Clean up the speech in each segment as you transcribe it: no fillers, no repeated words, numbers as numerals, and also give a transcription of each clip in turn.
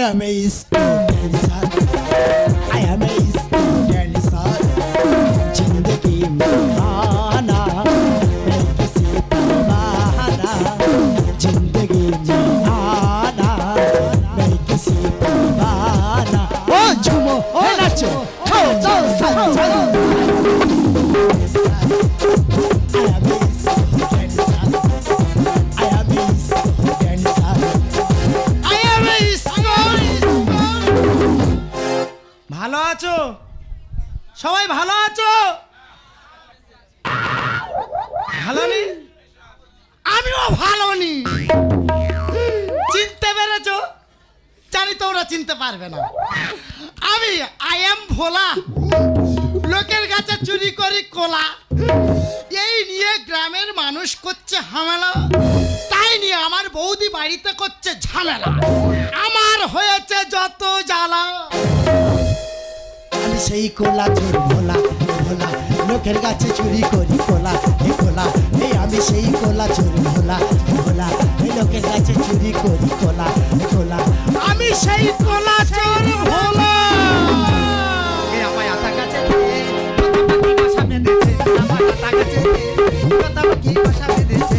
am a student sir, I am a student sir, जिंदगी में आना मैं किसी परवाना, जिंदगी में आना मैं किसी परवाना। ओ झूमो ओ नाचो ओ नाचो ভালো আছো সবাই? ভালো আছো? ভালো নি? আমিও ভালো নি। চিনতে পেরেছো? জানি তোমরা চিনতে পারবে না। আমি আই এম ভোলা, লোকের কাছে চুরি করি কোলা। এই নিয়ে গ্রামের মানুষ করছে হামেলা, তাই নিয়ে আমার বৌদি বাড়িতে করছে ঝামেলা। আমার হয়েছে যত জ্বালা। আমি সেই কোলা চোর ভোলা ভোলা, লোকের কাছে চুরি করি কোলা এ কোলা, এই আমি সেই কোলা চোর ভোলা ভোলা, এই লোকের কাছে চুরি করি কোলা এ কোলা, আমি সেই কোলা চোর ভোলা। এ আমায় আতা কাছে কি ভাষা বেঁধেছে, আমার আতা কাছে কথা কি ভাষা বেঁধেছে,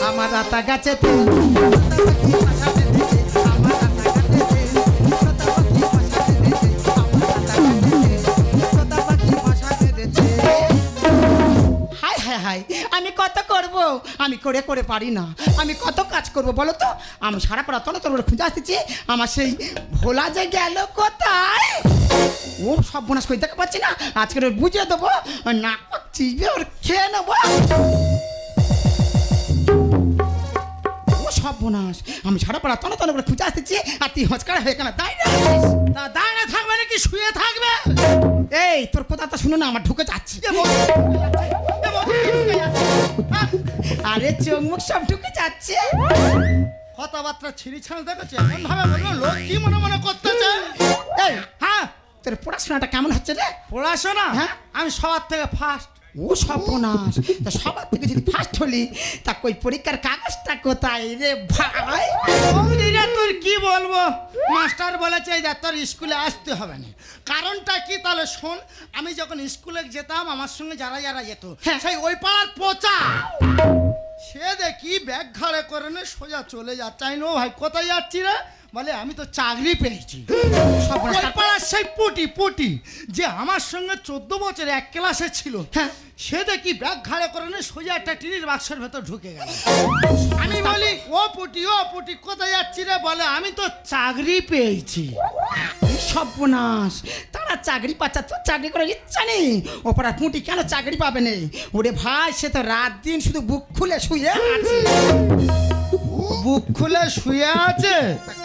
আমার আতা গাছে আমি কত করব, আমি করে করে পারি না, আমি কত কাজ করব বলো তো? আমি সারা পাড়া তলে তলে খুঁজে আসতেছি, আমার সেই ভোলা যে গেল কোথায়। ও সব বোনাস করে দেখতে পাচ্ছি না, আজকে বুঝিয়ে দেবো, না চিজবে ওর খেয়ে নেবো। সব বোনাস আমি সারা পাড়া তলে তলে করে খুঁজে আসতেছি, আর তুই হচকাড়া হয়ে কেন দাঁড়িয়ে থাকবে নাকি শুয়ে থাকবে? এই তোর কথাটা শুনো না, আমার ঢুকে যাচ্ছে। আরে চোখ মুখ সব ঢুকে যাচ্ছে, কথাবার্তা ছিঁড়ি ছাড়া দেখেছে, এমন ভাবে বললো লোক কি মনে মনে করতেছে। এই হ্যাঁ, তোর পড়াশোনাটা কেমন হচ্ছে রে? পড়াশোনা? হ্যাঁ, আমি সবার থেকে ফার্স্ট। ও সর্বনাশ, তা সবার থেকে যদি ফার্স্ট হলি, তা কই পরীক্ষার কাগজটা কোথায় রে ভাই? তোর কি বলবো, মাস্টার বলেছে যে তোর স্কুলে আসতে হবে না। কারণটা কি তাহলে শোন, আমি যখন স্কুলে যেতাম আমার সঙ্গে যারা যারা যেত, সেই ওই পাড়ার পচা, সে দেখি ব্যাগ ঘাড়ে করে নে সোজা চলে যাচ্ছে। ও ভাই কোথায় যাচ্ছি রে? বলে আমি তো চাকরি পেয়েছি। সেই পুটি পুটি যে আমার সঙ্গে 14 বছর এক ক্লাসে ছিল, হ্যাঁ, সে দেখি ব্যাগ ঘাড়ে করে নে সোজা একটা টিনের বাক্সের ভেতর ঢুকে গেল। আমি বলি ও পুটি কোথায় যাচ্ছি রে? বলে আমি তো চাকরি পেয়েছি। সর্বনাশ, তারা চাকরি পাচ্ছে, তো চাকরি করার ইচ্ছা নেই। ওপরা পুঁটি কেন চাকরি পাবে না? ওরে ভাই, সে তো রাত দিন শুধু বুক খুলে শুয়ে আছে। বুক খুলে শুয়ে আছে?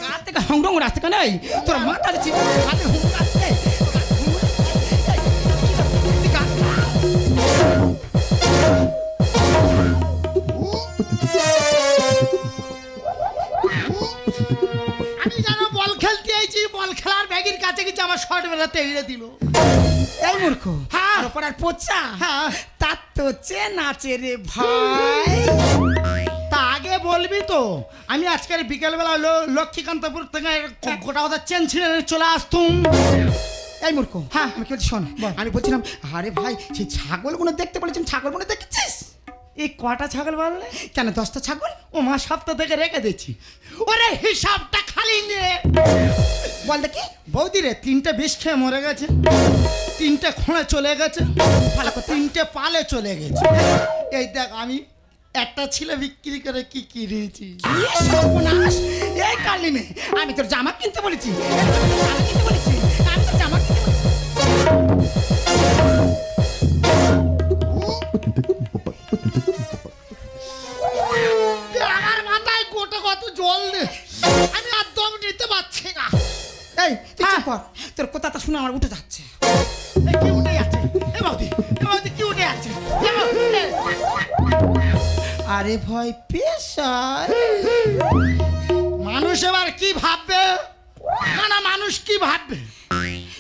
কার থেকে হংরং রাস্তা কেন? তোর মাথা দিচ্ছি আমি জানো বল খেলতে আইছি, বল খেলার ব্যাগের কাছে গেছি, আমার শর্ট বেলাতে এড়ে দিল। এই মূর্খ, হ্যাঁ, ওপরার পোচা, হ্যাঁ, তার তো চেনাচে রে ভাই। তা আগে বলবি তো, আমি আজকের বিকেলবেলা লক্ষ্মীকান্তপুর থেকে গোটা কথা চেন ছিঁড়ে চলে আসতুম। এই মূর্খ, হ্যাঁ, আমি কি বলছি শোন, আমি বলছিলাম আরে ভাই সেই ছাগলগুলো দেখতে বলেছেন, ছাগলগুলো দেখেছিস? এই কটা ছাগল বললে? কেন 10টা ছাগল? ও মা, সপ্তাহ থেকে রেখে দিচ্ছি। ওরে হিসাবটা খালি নে বল দেখি। বৌদি রে, 3টে বিষ খেয়ে মরে গেছে, 3টে খোঁড়ে চলে গেছে, 3টে পালে চলে গেছে। এই দেখ আমি একটা ছেলে বিক্রি করে কি কিনেছি। এই কালি মে, আমি তোর জামা কিনতে বলেছি, আমি তোর জামা কিনতে বলেছি। আমার মাথায় গোটা কত জল দে, আমি আর দম নিতে পারছি না। এই তোর কথাটা শুনে আমার উঠে যাচ্ছে। কি উঠে যাচ্ছে? কি উঠে যাচ্ছে? আরে ভয় পেশার মানুষ এবার কি ভাববে? না মানুষ কি ভাববে?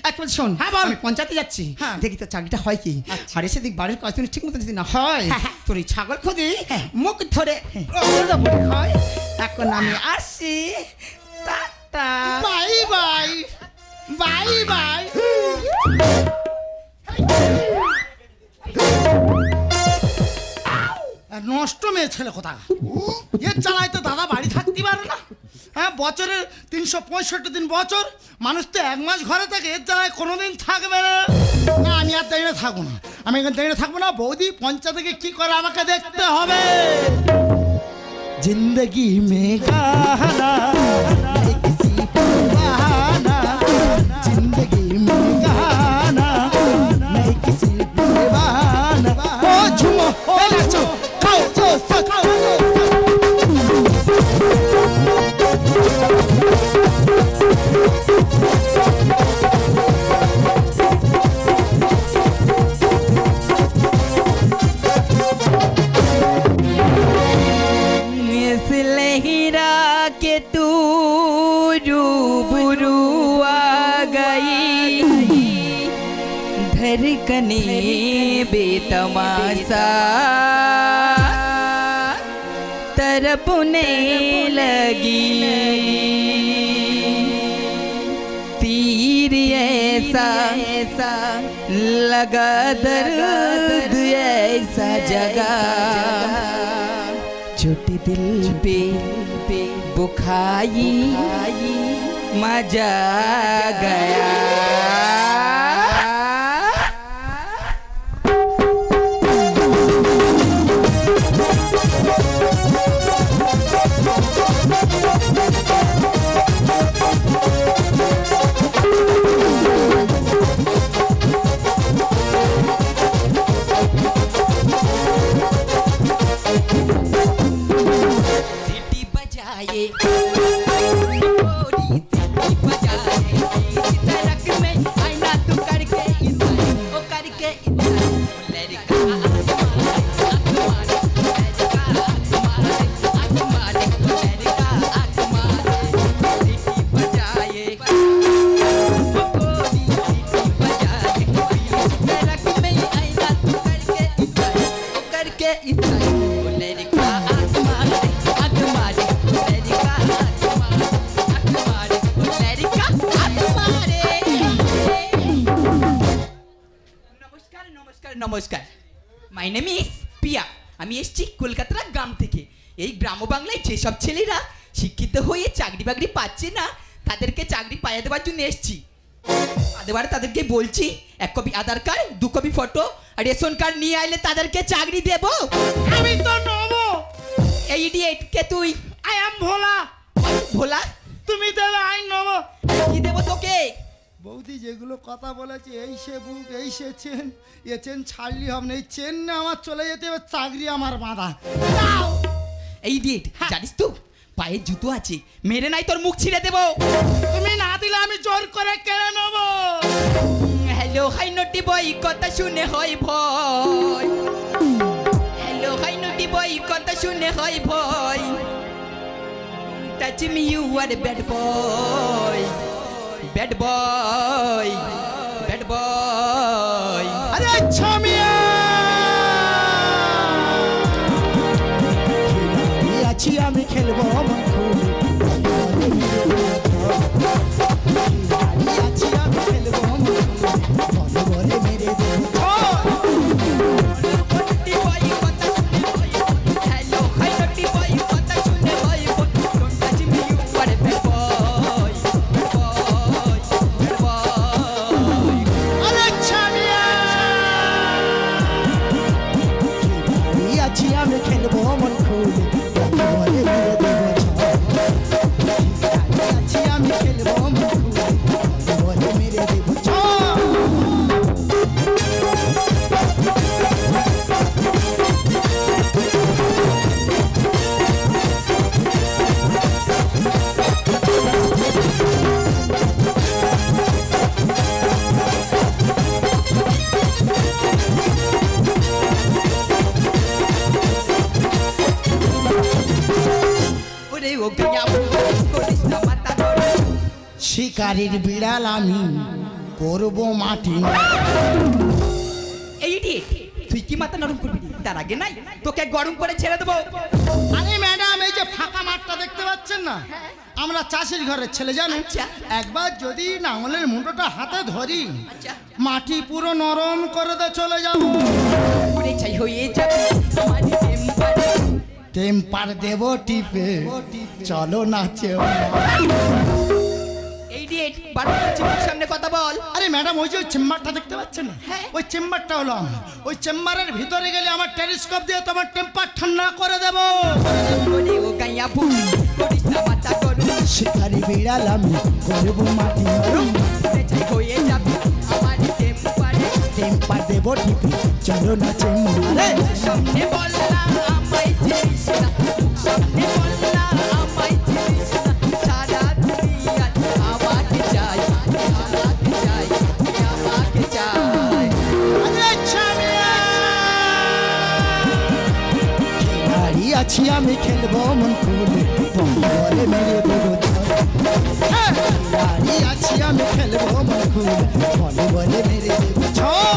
একবার শোন, হ্যাঁ, বল। আমি পঞ্চায়েতে যাচ্ছি, হ্যাঁ। দেখি তো চাকরিটা হয় কি। আর এসে দেখ বাড়ির কাজ ঠিক মতো যদি না হয়, তোর এই ছাগল খুদি মুখ ধরে হয়। এখন আমি আসি, tata, bye bye bye bye. নষ্ট মেয়ে ছেলে কোথা, এর চালায় তো দাদা বাড়ি থাকতে পারে না। হ্যাঁ, বছরের 365 দিন বছর, মানুষ তো 1 মাস ঘরে থাকে, এর চালায় কোনোদিন থাকবে না। না, আমি আর দাঁড়িয়ে থাকবো না, আমি এখানে দাঁড়িয়ে থাকবো না। বৌদি পঞ্চায়েতে কি করে আমাকে দেখতে হবে। जिंदगी में गाना है किसी परवाना, जिंदगी में गाना मैं किसी परवाना। ओ झूमो ओ नाचो खाओ जो सको। हीरा के तू रूबरू आ गई, धड़कने बेतमाशा तरपने लगी। तीर ऐसा लगा, दर्द ऐसा जगा, छोटे दिल पे बुखाई मजा गया। নমস্কার, মাই নেম ইজ পিয়া। আমি এসেছি কলকাতার গ্রাম থেকে। এই গ্রাম বাংলায় যেসব ছেলেরা শিক্ষিত হয়ে চাকরি বাকরি পাচ্ছে না, তাদেরকে চাকরি পাইয়ে দেওয়ার জন্য এসেছি। এবারে তাদেরকে বলছি 1 কপি আধার কার্ড, 2 কপি ফটো আর রেশন কার্ড নিয়ে আইলে তাদেরকে চাকরি দেব। আমি তো নেবো। এই ইডিয়েট কে তুই? আই এম ভোলা। ভোলা? তুমি দেবে, আই নেবো। কি দেবো তোকে? বৌদি যেগুলো কথা বলেছে, এই সে বুক, এই সে চেন, এ চেন ছাড়লি হবে না। এই চেন না আমার চলে যেতে হবে, চাকরি আমার বাঁধা। এই ইডিয়েট, জানিস তো পায়ে জুতো আছে, মেরে নাই তোর মুখ ছিঁড়ে দেবো। তুমি না দিলে আমি জোর করে কেড়ে নেবো। হ্যালো হাই নটি বই, কথা শুনে হয় ভয়। হ্যালো হাই নটি বই, কথা শুনে হয় ভয়। Touch me you are bad boy, bad boy, bad boy. আরে ছামিয়া আছি আমি খেলবো মন খুলে, আছি আমি খেলবো মন খুলে, বলে মেরে দেবো। হ্যালো হাই নটি বই, কথা শুনে হয় ভয়। Touch me you are bad boy, bad boy, bad boy. আরে ছামিয়া আছি আমি খেলবো মন খুলে, বলে মেরে দেবো। আছি আমি খেলবো মন খুলে, বলে মেরে দেবো। ওরে ও গয়া করিস না মাতা ধরে। শিকারির বিড়াল আমি, করবো মাটি। এই idiot, তুই কি মাথা নরম করবি তার আগে নাই তোকে গরম করে ছেড়ে দেবো। আরে ম্যাডাম, এই যে ফাঁকা মাঠটা দেখতে পাচ্ছেন না, আমরা চাষির ঘরের ছেলে জানেন। আচ্ছা। একবার যদি নাঙলের মুঠোটা হাতে ধরি, আচ্ছা। মাটি পুরো নরম করে দিয়ে চলে যাবো। পুরে ছাই হয়ে যাবে আমার টেম্পারে। টেম্পার দেব টিপে, চলো নাচে। এই idiot, বারবার মুখের সামনে কথা বল। আরে ম্যাডাম, ওই যে ওই চেম্বারটা দেখতে পাচ্ছেন না, হ্যাঁ। ওই চেম্বারটা হলো আমার। ওই চেম্বারের ভিতরে গেলে আমার টেলিস্কোপ দিয়ে তোমার টেম্পার ঠান্ডা করে দেবো। ওরে ও গাইয়া ভুল করিস না মাথা গরম। শিকারি বিড়াল আমি করবো মাটি নরম, পুরে ছাই হয়ে যাবে আমার টেম্পারে। টেম্পার দেবো টিপে, চলো নাচে মারে। সামনে বল না আমায় চিনিস না, সামনে বল না আমায় চিনিস না। সারা দুনিয়া আমাকে চাই, আমাকে চাই, আমাকে চাই। আরে ছামিয়া, খেলাড়ি আছি আমি খেলবো মন খুলে, বলে মেরে দেবো ছয়। খেলাড়ি আছি আমি খেলবো মন খুলে, বলে মেরে দেবো ছয়।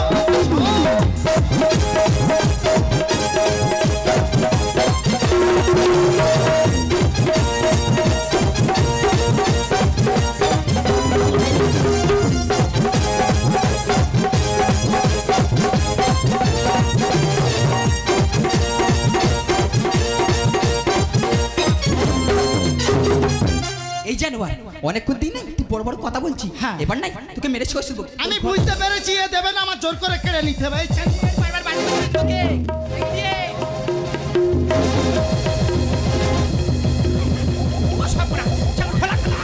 এই জানোয়ার, অনেকক্ষণ দিন নাই তুই বড় বড় কথা বলছি। হ্যাঁ। এবার নাই তোকে মেরে শেষ করবো। আমি বুঝতে পেরেছি এ দেবে না, আমার জোর করে কেড়ে নিতে হবে। এই বারবার বাড়ি করবি তোকে। এই দিয়ে। ও সাপুরা, চাকর খোলা খোলা।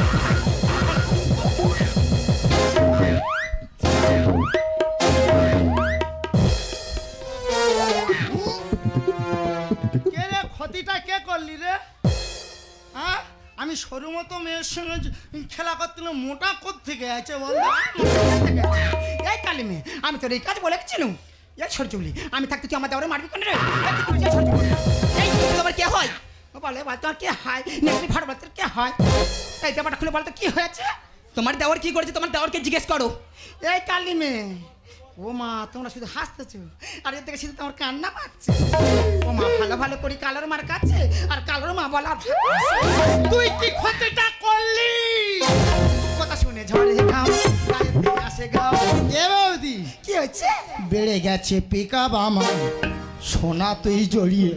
কে রে, ক্ষতিটা কে করলি রে? হ্যাঁ, আমি সরু মতো মেয়ের সঙ্গে খেলা করতে মোটা কোত্থেকে আছে বল? এই কালি মেয়ে, আমি তোর এই কাজ বলে গেছিলাম। এই সরজুলি, আমি থাকতে তুই আমার দেওয়ারে মারবি কেন রে? এই তুই যা সরজুলি। এই তুই তোমার কে হয়? ও বলে বল তোর কে হয়? নেগলি ফাট বল তোর কে হয়? এই ব্যাপারটা খুলে বল তো কি হয়েছে? তোমার দেওয়ার কি করেছে তোমার দেওয়ারকে জিজ্ঞেস করো। এই কালি মেয়ে, ও মা তোমরা শুধু হাসতেছো আর এর থেকে শুধু তোমার কান্না পাচ্ছে। ও মা ভালো ভালো করে কালোর মার কাছে আর কালোর মা বলা, তুই কি ক্ষতিটা করলি? কথা শুনে ঝড়ে ঘাম গায়ে দিয়ে আসে ঘাম। এ বৌদি, কি হয়েছে? বেড়ে গেছে পিকআপ আমার, সোনা তুই জড়িয়ে।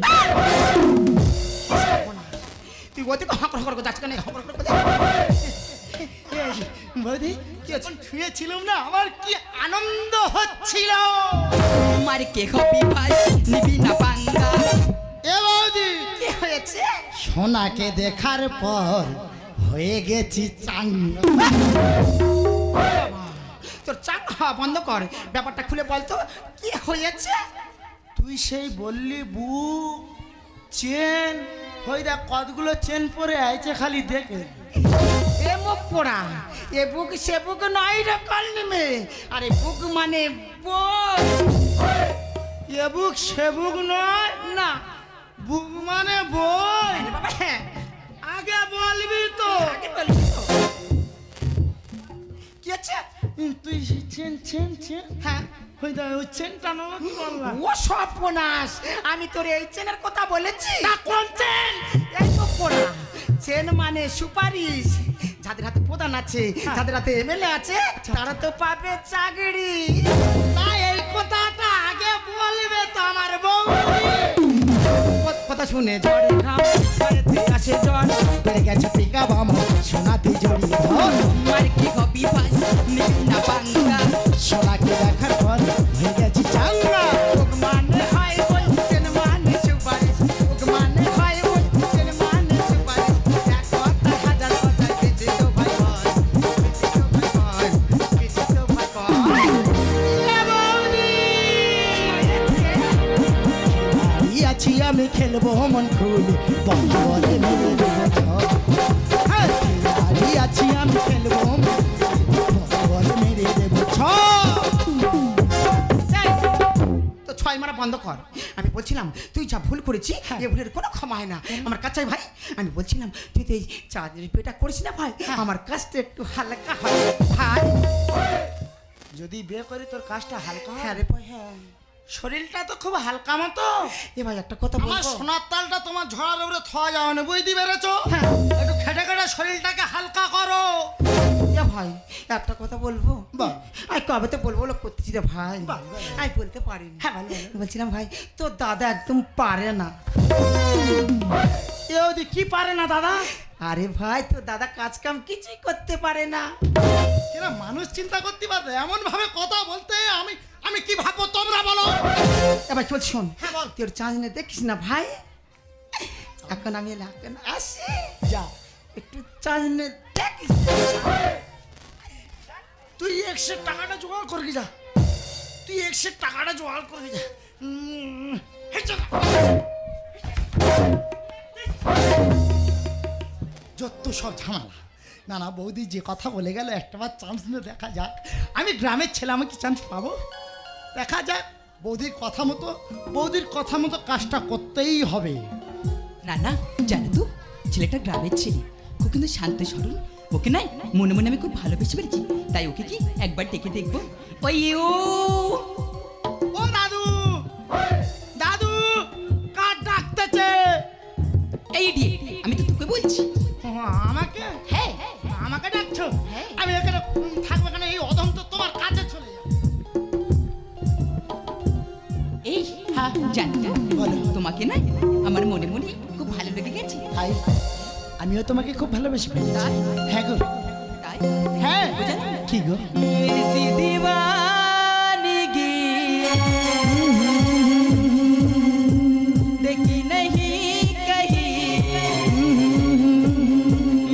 তুই ওতে হকর হকর করে যাচ্ছিস কেন? হকর হকর করে বৌদি, যখন শুয়েছিলাম না, আমার কি আনন্দ হচ্ছিল। তোমার কে হবি ভাই নিবি না পাঙ্গা। এ বৌদি, কি হয়েছে? সোনাকে দেখার পর হয়ে গেছি চাঙ্গা। তোর চাপ হওয়া বন্ধ কর, ব্যাপারটা খুলে বলতো কি হয়েছে? তুই সেই বললি বু চেন, ওই দেখ কতগুলো চেন পরে আইছে খালি দেখে। এ মুখ পোড়া, এ বুক সে বুক নয় রে কালনি মে। আরে বুক মানে বুক, এ বুক সে বুক নয়, না বুক মানে বই। আরে বাবা হ্যাঁ, আগে বলবি তো। আগে বলবি তো। কি আছে? তুই সেই চেন চেন চেন, হ্যাঁ, ওই দেখ ওই চেনটা না কি বললাম। ও সর্বনাশ, আমি তোর এই চেনের কথা বলেছি। তা কোন চেন? এই তো পোড়া চেন মানে সুপারিশ। যাদের হাতে প্রধান আছে, যাদের হাতে এমএলএ আছে, তারা তো পাবে চাকরি। তা এই কথাটা আগে বলবে তো আমার বউ। কথা শুনে ঝড়ে ঘাম গায়েতে আসে জ্বর। বেড়ে গেছে পিকআপ আমার, সোনাতে জড়িয়ে ধর। তোমার কে হবি ভাই নিবি না পাঙ্গা। সোনাকে দেখার পর হয়ে গেছি চাঙ্গা। বুক মানে হয় বই, চেন মানে সুপারিশ। বুক মানে হয় বই, চেন মানে সুপারিশ। এক কথা হাজার কথা কিছু তো ভাই হয়, কিছু তো ভাই হয়। এ বৌদি! খেলাড়ি আছি আমি খেলবো মন খুলে, বলে মেরে দেবো ছয়। খেলাড়ি আছি আমি খেলবো মন খুলে, বলে মেরে দেবো ছয়। এই, তো ছয় মারা বন্ধ কর। আমি বলছিলাম তুই যা ভুল করেছি এ ভুলের কোনো ক্ষমা হয় না আমার কাছে ভাই। আমি বলছিলাম তুই তো এই চাঁদের পেটা করিস না ভাই, আমার কাজটা একটু হালকা হয় ভাই। যদি বিয়ে করি তোর কাজটা হালকা হবে। হ্যাঁ রে ভাই হ্যাঁ। শরীরটা তো খুব হালকা মতো। এ ভাই একটা কথা আমার বলবো? সোনার তালটা তোমার ঝড়ার উপরে থোয়া যাওয়া না, বুঝতে পেরেছো? হ্যাঁ। একটু খেটে খেটে শরীরটাকে হালকা করো। এ ভাই একটা কথা বলবো? বল। আমি কবে তো বলবো বলে করতেছি রে ভাই। বল, বল। আমি বলতে পারিনি। হ্যাঁ, বল, বল। বলছিলাম ভাই তোর দাদা একদম পারে না। এ ওদি কি পারে না দাদা? আরে ভাই তোর দাদা কাজ কাম কিছুই করতে পারে না। এরা মানুষ চিন্তা করতে পারে এমন ভাবে কথা বলতে, আমি আমি কি ভাববো তোমরা বলো। এবার চল শোন। হ্যাঁ, বল। তোর চাঁদ নে দেখিস না ভাই, এখন আমি এখন আসি, যা একটু চাঁদ নে দেখিস। তুই 100 টাকাটা জোগাড় করবি যা, তুই 100 টাকাটা জোগাড় করবি যা। হেই চল। যত সব ঝামেলা। না না বৌদি যে কথা বলে গেল একটাবার চান্স নিয়ে দেখা যাক। আমি গ্রামের ছেলে, আমি কি চান্স পাবো? দেখা যাক। বৌদির কথা মতো কাজটা করতেই হবে। না না জানো তো, ছেলেটা গ্রামের ছেলে, ও কিন্তু শান্ত সরল। ওকে নাই মনে মনে আমি খুব ভালোবেসে পেরেছি, তাই ওকে কি একবার ডেকে দেখবো। ওই ও দাদু, দাদু কার ডাকতেছে? এই idiot, আমি তো তোকে বলছি। আমাকে? হ্যাঁ আমাকে ডাকছো? হ্যাঁ। আমি এখানে থাকবো কেন? এই অধম তো তোমার কাছে চলে যাবে। এই হ্যাঁ জানি না, বলো। তোমাকে না আমার মনে মনে খুব ভালো লেগে গেছে। তাই আমিও তোমাকে খুব ভালোবেসে ফেলেছি। তাই? হ্যাঁ গো। তাই হ্যাঁ কি গো? मेरी सी दीवानगी देखी नहीं कहीं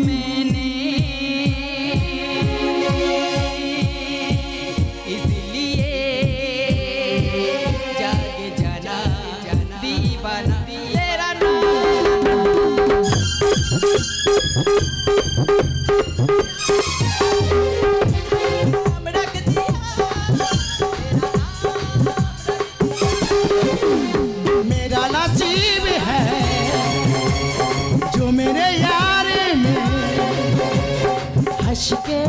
मैंने, इसलिए जागे जाना दीवाना तेरा नाम। मेरा नसीब है जो मेरे यार में हंस के